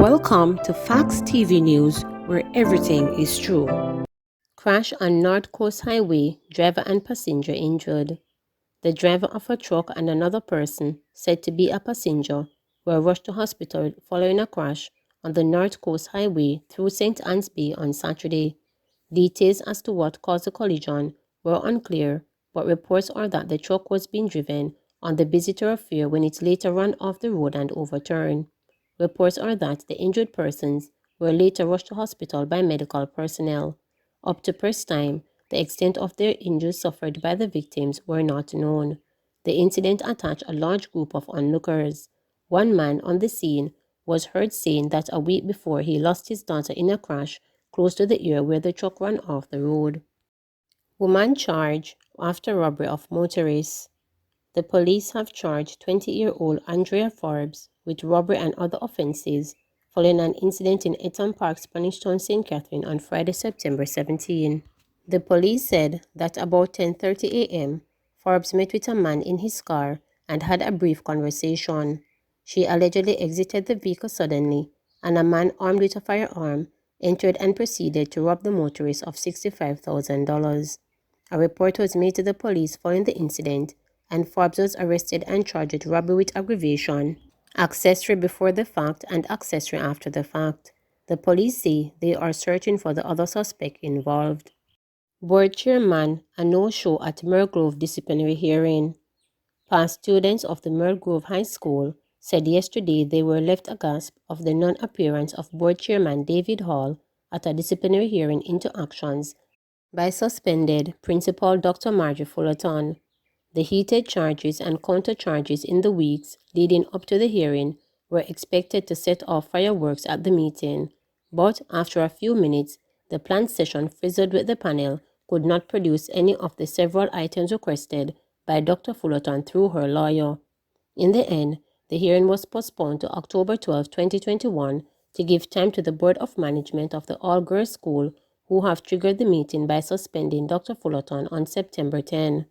Welcome to Facts TV News, where everything is true. Crash on North Coast Highway, driver and passenger injured. The driver of a truck and another person, said to be a passenger, were rushed to hospital following a crash on the North Coast Highway through St. Anne's Bay on Saturday. Details as to what caused the collision were unclear, but reports are that the truck was being driven on the busy thoroughfare when it later ran off the road and overturned. Reports are that the injured persons were later rushed to hospital by medical personnel. Up to press time, the extent of their injuries suffered by the victims were not known. The incident attached a large group of onlookers. One man on the scene was heard saying that a week before he lost his daughter in a crash close to the area where the truck ran off the road. Woman charged after robbery of motorists. The police have charged 20-year-old Andrea Forbes with robbery and other offenses following an incident in Eton Park, Spanish Town, St. Catherine on Friday, September 17. The police said that about 10:30 a.m., Forbes met with a man in his car and had a brief conversation. She allegedly exited the vehicle suddenly, and a man armed with a firearm entered and proceeded to rob the motorist of $65,000. A report was made to the police following the incident, and Forbes was arrested and charged with robbery with aggravation, accessory before the fact, and accessory after the fact. The police say they are searching for the other suspect involved. Board chairman, a no-show at Mergrove disciplinary hearing. Past students of the Mergrove High School said yesterday they were left aghast of the non-appearance of board chairman David Hall at a disciplinary hearing into actions by suspended Principal Dr. Marjorie Fullerton. The heated charges and counter-charges in the weeks leading up to the hearing were expected to set off fireworks at the meeting, but after a few minutes, the planned session fizzled with the panel could not produce any of the several items requested by Dr. Fullerton through her lawyer. In the end, the hearing was postponed to October 12, 2021 to give time to the Board of Management of the all-girls school, who have triggered the meeting by suspending Dr. Fullerton on September 10.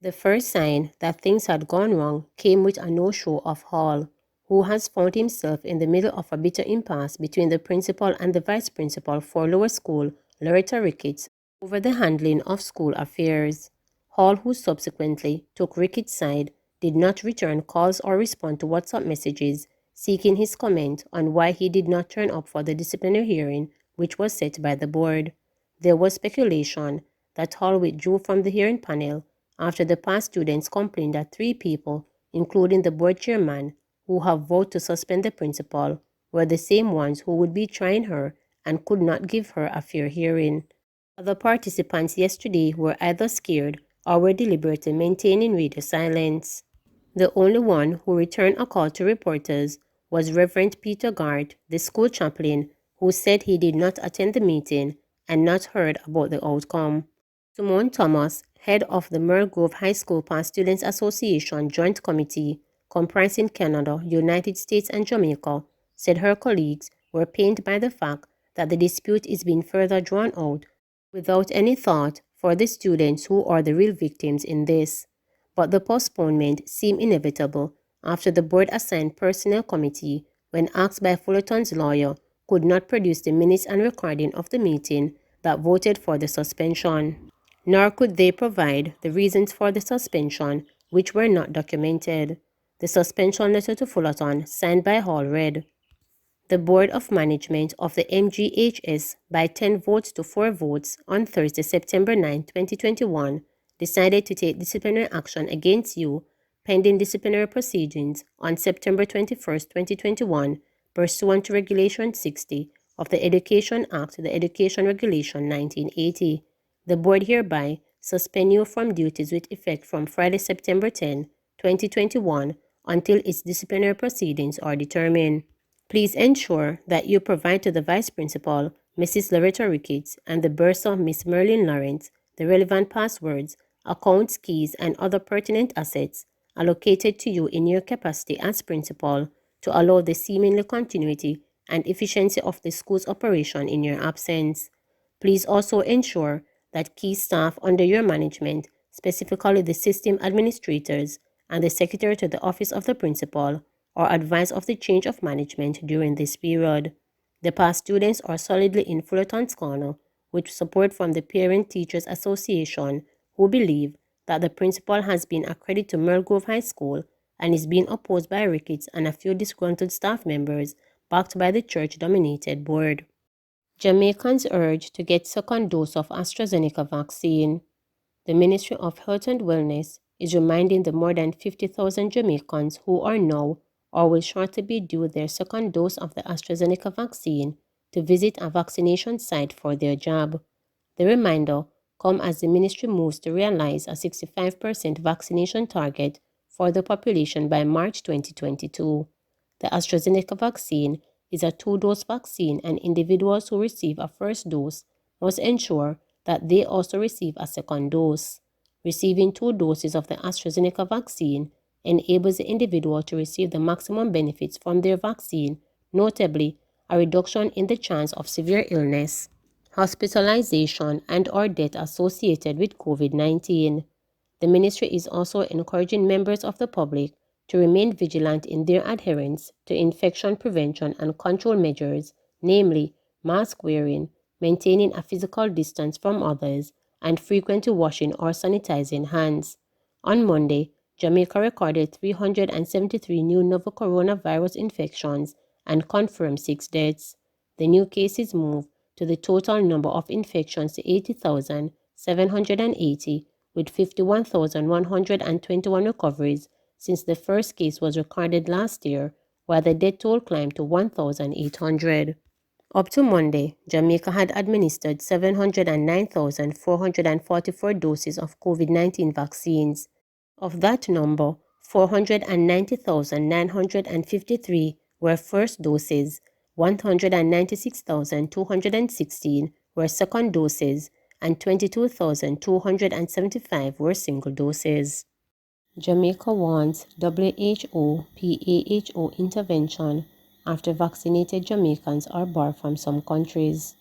The first sign that things had gone wrong came with a no-show of Hall, who has found himself in the middle of a bitter impasse between the principal and the vice principal for lower school, Loretta Ricketts, over the handling of school affairs. Hall, who subsequently took Ricketts' side, did not return calls or respond to WhatsApp messages seeking his comment on why he did not turn up for the disciplinary hearing which was set by the board. There was speculation that Hall withdrew from the hearing panel after the past students complained that 3 people, including the board chairman, who have voted to suspend the principal, were the same ones who would be trying her and could not give her a fair hearing. Other participants yesterday were either scared or were deliberately maintaining radio silence. The only one who returned a call to reporters was Reverend Peter Gart, the school chaplain, who said he did not attend the meeting and not heard about the outcome. Simone Thomas, head of the Mergrove High School Past Students Association Joint Committee, comprising Canada, United States, and Jamaica, said her colleagues were pained by the fact that the dispute is being further drawn out without any thought for the students who are the real victims in this. But the postponement seemed inevitable after the board-assigned personnel committee, when asked by Fullerton's lawyer, could not produce the minutes and recording of the meeting that voted for the suspension. Nor could they provide the reasons for the suspension, which were not documented. The suspension letter to Fullerton, signed by Hall, read, "The Board of Management of the MGHS, by 10 votes to 4 votes on Thursday, September 9, 2021, decided to take disciplinary action against you pending disciplinary proceedings on September 21, 2021, pursuant to Regulation 60 of the Education Act, the Education Regulation 1980. The Board hereby suspend you from duties with effect from Friday, September 10, 2021, until its disciplinary proceedings are determined. Please ensure that you provide to the Vice Principal, Mrs. Loretta Ricketts, and the bursar, Miss Merlin Lawrence, the relevant passwords, accounts, keys, and other pertinent assets allocated to you in your capacity as principal to allow the seemingly continuity and efficiency of the school's operation in your absence. Please also ensure that key staff under your management, specifically the system administrators and the secretary to the office of the principal, or advise of the change of management during this period. The PAHO students are solidly in Fullerton's corner, with support from the Parent Teachers Association, who believe that the principal has been a credit to Merle Grove High School and is being opposed by Ricketts and a few disgruntled staff members backed by the church-dominated board. Jamaicans urged to get second dose of AstraZeneca vaccine. The Ministry of Health and Wellness is reminding the more than 50,000 Jamaicans who are now or will shortly be due their second dose of the AstraZeneca vaccine to visit a vaccination site for their jab. The reminder comes as the ministry moves to realize a 65% vaccination target for the population by March 2022. The AstraZeneca vaccine is a two-dose vaccine, and individuals who receive a first dose must ensure that they also receive a second dose. Receiving two doses of the AstraZeneca vaccine enables the individual to receive the maximum benefits from their vaccine, notably a reduction in the chance of severe illness, hospitalization, and/or death associated with COVID-19. The ministry is also encouraging members of the public to remain vigilant in their adherence to infection prevention and control measures, namely mask wearing, maintaining a physical distance from others, and frequently washing or sanitizing hands. On Monday, Jamaica recorded 373 new novel coronavirus infections and confirmed 6 deaths. The new cases move to the total number of infections to 80,780, with 51,121 recoveries since the first case was recorded last year, while the death toll climbed to 1,800. Up to Monday, Jamaica had administered 709,444 doses of COVID-19 vaccines. Of that number, 490,953 were first doses, 196,216 were second doses, and 22,275 were single doses. Jamaica wants WHO PAHO intervention after vaccinated Jamaicans are barred from some countries.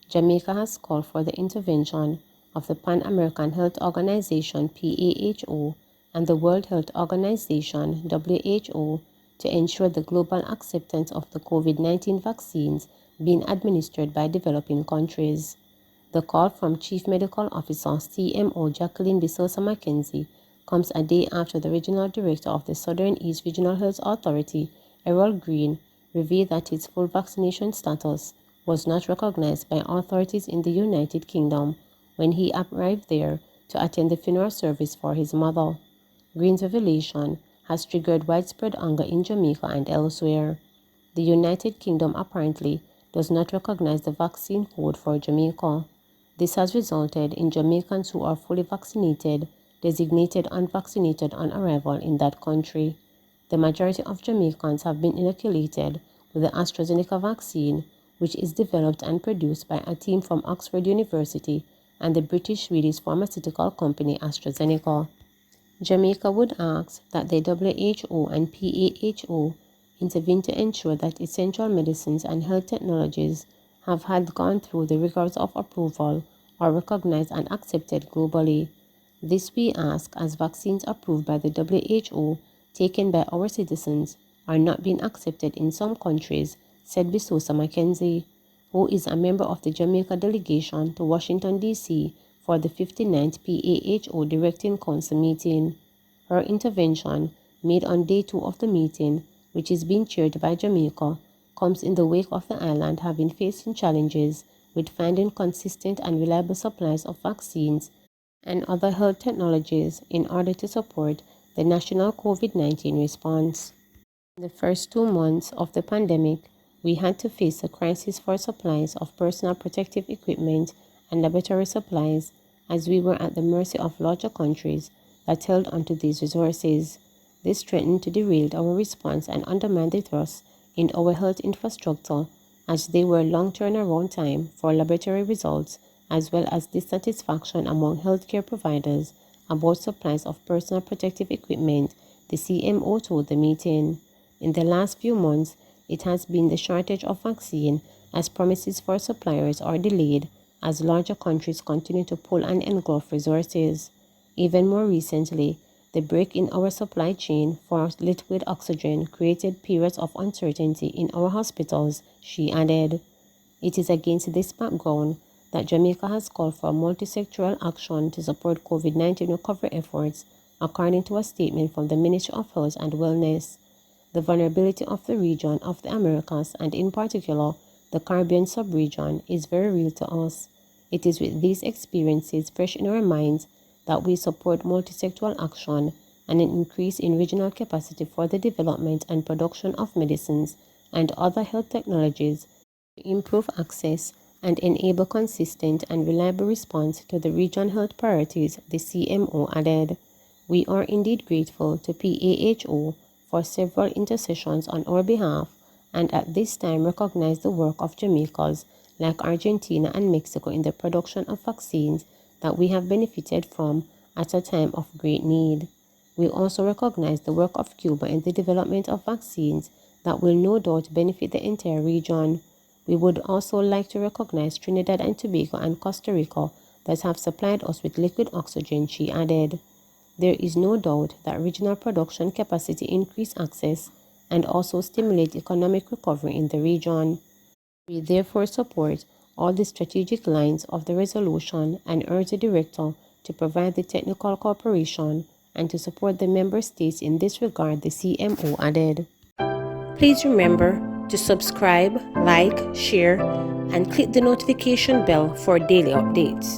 Jamaica has called for the intervention of the Pan-American Health Organization PAHO and the World Health Organization WHO to ensure the global acceptance of the COVID-19 vaccines being administered by developing countries. The call from Chief Medical Officer CMO Jacqueline Bisosa Mackenzie comes a day after the Regional Director of the Southern East Regional Health Authority, Errol Green, revealed that his full vaccination status was not recognized by authorities in the United Kingdom when he arrived there to attend the funeral service for his mother. Green's revelation has triggered widespread anger in Jamaica and elsewhere. The United Kingdom apparently does not recognize the vaccine code for Jamaica. This has resulted in Jamaicans who are fully vaccinated designated unvaccinated on arrival in that country. The majority of Jamaicans have been inoculated with the AstraZeneca vaccine, which is developed and produced by a team from Oxford University and the British-Swedish pharmaceutical company AstraZeneca. Jamaica would ask that the WHO and PAHO intervene to ensure that essential medicines and health technologies have had gone through the rigors of approval or recognized and accepted globally. This we ask as vaccines approved by the WHO taken by our citizens are not being accepted in some countries, said Bisosa Mackenzie, who is a member of the Jamaica delegation to Washington, D.C. for the 59th PAHO Directing Council meeting. Her intervention, made on day 2 of the meeting, which is being chaired by Jamaica, comes in the wake of the island having faced challenges with finding consistent and reliable supplies of vaccines and other health technologies in order to support the national COVID-19 response. In the first 2 months of the pandemic, we had to face a crisis for supplies of personal protective equipment and laboratory supplies, as we were at the mercy of larger countries that held onto these resources. This threatened to derail our response and undermine the trust in our health infrastructure, as they were long turnaround time for laboratory results, as well as dissatisfaction among healthcare providers about supplies of personal protective equipment, the CMO told the meeting. In the last few months, it has been the shortage of vaccine, as promises for suppliers are delayed as larger countries continue to pull and engulf resources. Even more recently, The break in our supply chain for liquid oxygen created periods of uncertainty in our hospitals, she added. It is against this background that Jamaica has called for multi-sectoral action to support COVID-19 recovery efforts, according to a statement from the Ministry of Health and Wellness. The vulnerability of the region of the Americas, and in particular the Caribbean sub-region, is very real to us. It is with these experiences fresh in our minds that we support multi-sectoral action and an increase in regional capacity for the development and production of medicines and other health technologies to improve access and enable consistent and reliable response to the region health priorities, the CMO added. We are indeed grateful to PAHO for several intercessions on our behalf, and at this time recognize the work of Jamaicans like Argentina and Mexico in the production of vaccines that we have benefited from at a time of great need. We also recognize the work of Cuba in the development of vaccines that will no doubt benefit the entire region. We would also like to recognize Trinidad and Tobago and Costa Rica that have supplied us with liquid oxygen, she added. There is no doubt that regional production capacity increase access and also stimulate economic recovery in the region. We therefore support all the strategic lines of the resolution and urge the Director to provide the technical cooperation and to support the Member States in this regard, the CMO added. Please remember to subscribe, like, share, and click the notification bell for daily updates.